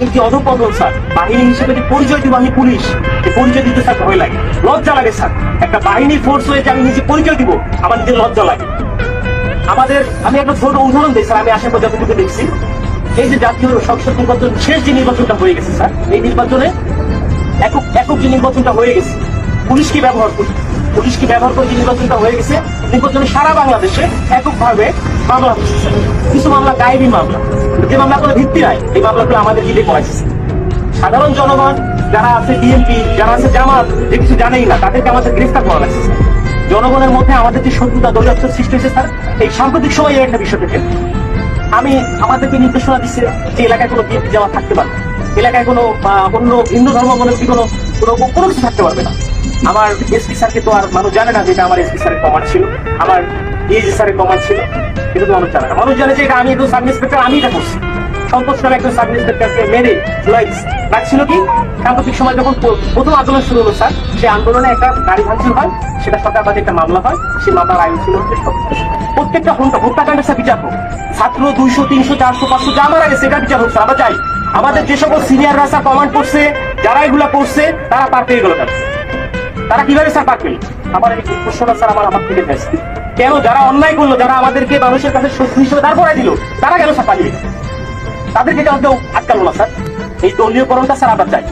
এই যে অধপতন স্যার, বাহিনী হিসেবে যে পরিচয় দিব আমি পুলিশ, এই পরিচয় দিতে স্যার ভয় লাগে, লজ্জা লাগে স্যার। একটা বাহিনীর ফোর্স হয়ে যে আমি নিজে পরিচয় দিব, আমার নিজের লজ্জা লাগে। আমাদের আমি একটা ছোট উদাহরণ দিই স্যার, আমি আসার যতটুকু দেখছি, এই যে জাতীয় সংসদ নির্বাচন শেষ যে নির্বাচনটা হয়ে গেছে স্যার, এই নির্বাচনে একক যে নির্বাচনটা হয়ে গেছে, পুলিশ কি ব্যবহার করে যে নির্বাচনটা হয়ে গেছে, নির্বাচনে সারা বাংলাদেশে এককভাবে মামলা হচ্ছে স্যার। কিছু মামলা গায়েবী মামলা, যে মামলা কোনো ভিত্তি নাই, এই মামলাগুলো আমাদের দিলে করাইছে। সাধারণ জনগণ যারা আছে, বিএনপি যারা আছে, জামাত, যে কিছু জানেই না, তাদেরকে আমাদের গ্রেফতার করা লাগছে স্যার। জনগণের মধ্যে আমাদের যে শত্রুতা দৈরাত্ম সৃষ্টি হয়েছে স্যার, এই সাম্প্রতিক সময়ে একটা বিষয় থেকে আমি আমাদেরকে নির্দেশনা দিচ্ছে যে এলাকায় কোনো বিএনপি জামাত থাকতে পারবে, এলাকায় কোনো অন্য হিন্দু ধর্মাবলম্বী কোনো কিছু থাকতে পারবে না। আমার এসপি স্যারকে তো আর মানুষ জানে না যে এটা আমার এসপি স্যারের কমান্ড ছিল, আমার ডিএজি স্যারের কমান্ড ছিল, কিন্তু মানুষ জানে না। মানুষ জানে যে এটা আমি একজন সাব ইন্সপেক্টর, আমি এটা করছি। সন্তোষ নামে একজন সাব ইন্সপেক্টরকে মেরে ঝুলাই রাখছিল কি সাম্প্রতিক সময় যখন প্রথম আন্দোলন শুরু হলো স্যার, সেই আন্দোলনে একটা গাড়ি ভাঙচুর হয়, সেটা সরকারবাদী একটা মামলা হয়, সেই মামলার আইন ছিল প্রত্যেকটা হত্যাকাণ্ডের স্যার বিচার হোক। ছাত্র 200, 300, 400, 500 যা মারা গেছে এটা বিচার হোক স্যার। আমরা চাই আমাদের যে সকল সিনিয়ররা স্যার কমান্ড করছে, যারা এগুলা করছে, তারা পার পেয়ে গেল। তারা কিভাবে স্যার পার পেল? আমার এই প্রশ্নটা স্যার আমার থেকে গেছে, কেন যারা অন্যায় করলো, যারা আমাদেরকে মানুষের কাছে শত্রু হিসেবে দাঁড় করাই দিল, তারা কেন স্যার পালিয়ে? তাদেরকে কেউ আটকালো না স্যার। এই দলীয়করণটা স্যার আমরা চাই,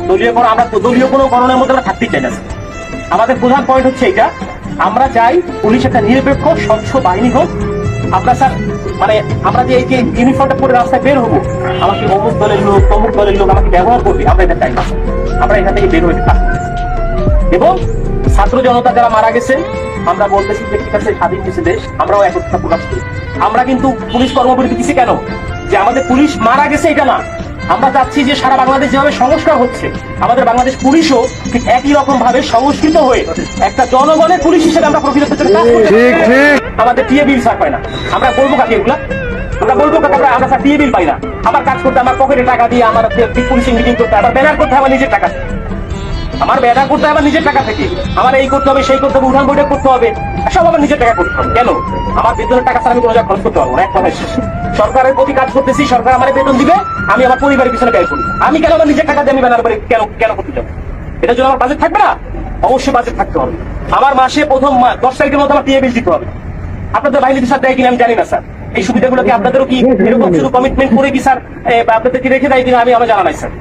আমরা দলীয় কোনো করণের মধ্যে আমরা থাকতেই চাই না স্যার। আমাদের প্রধান পয়েন্ট হচ্ছে এইটা, আমরা চাই পুলিশ একটা নিরপেক্ষ স্বচ্ছ বাহিনী হোক। আমরা স্যার মানে আমরা যে এই যে ইউনিফর্মটা পরে রাস্তায় বের হবো, আমাকে অমুক দলের লোক তমুক দলের লোক আমাকে ব্যবহার করবে, আমরা এটা চাই না। আমরা এখান থেকে বের হয়ে কাজ করছি। এবং ছাত্র জনতা যারা মারা গেছে, আমরা বলতেছি যে ঠিক আছে, স্বাধীন হয়েছে দেশ, আমরাও একতা প্রকাশ করি। আমরা কিন্তু পুলিশ কর্মবিরতি দিচ্ছি কেন? যে আমাদের পুলিশ মারা গেছে এটা না, আমরা চাচ্ছি যে সারা বাংলাদেশ যেভাবে সংস্কার হচ্ছে, আমাদের বাংলাদেশ পুলিশও ঠিক একই রকম ভাবে সংস্কৃত হয়ে একটা জনগণের পুলিশ হিসেবে আমরা প্রকৃত আমাদের টিএ বিল স্যার পাই না। আমরা বলবো কাকে এগুলা? আমরা বলবো কাকে? আমরা স্যার টিএ বিল পাই না। আমার কাজ করতে আমার পকেটে টাকা দিয়ে, আমার পুলিশিং মিটিং করতে, আবার ব্যানার করতে আমার নিজের টাকা, আমার ব্যানার করতে হবে নিজের টাকা থেকে, আমার এই করতে হবে, সেই করতে হবে, উঠান বৈঠক করতে হবে, সব আমার নিজের টাকা করতে হবে। কেন? আমার বেতনের টাকা ছাড়া আমি কোনো জায়গায় খরচ করতে পারবো না। এক কথায় সরকারের প্রতি কাজ করতেছি, সরকার আমার বেতন দিবে, আমি আমার পরিবারের পিছনে ব্যয় করি। আমি কেন আমার নিজের টাকা দিয়ে আমি ব্যানার করে কেন করতে যাবো? এটার জন্য আমার বাজেট থাকবে না? অবশ্যই বাজেট থাকতে হবে। আমার মাসে প্রথম 10 তারিখের মধ্যে আমার টিএ বিল দিতে হবে। আপনাদের বাহিনীর সাথে দেয় কিনা আমি জানি না স্যার। এই সুবিধাগুলো কি আপনাদেরও কি এরকম শুধু কমিটমেন্ট করে কি স্যার আপনাদের কি রেখে দেয় কিনা আমি জানা নাই স্যার।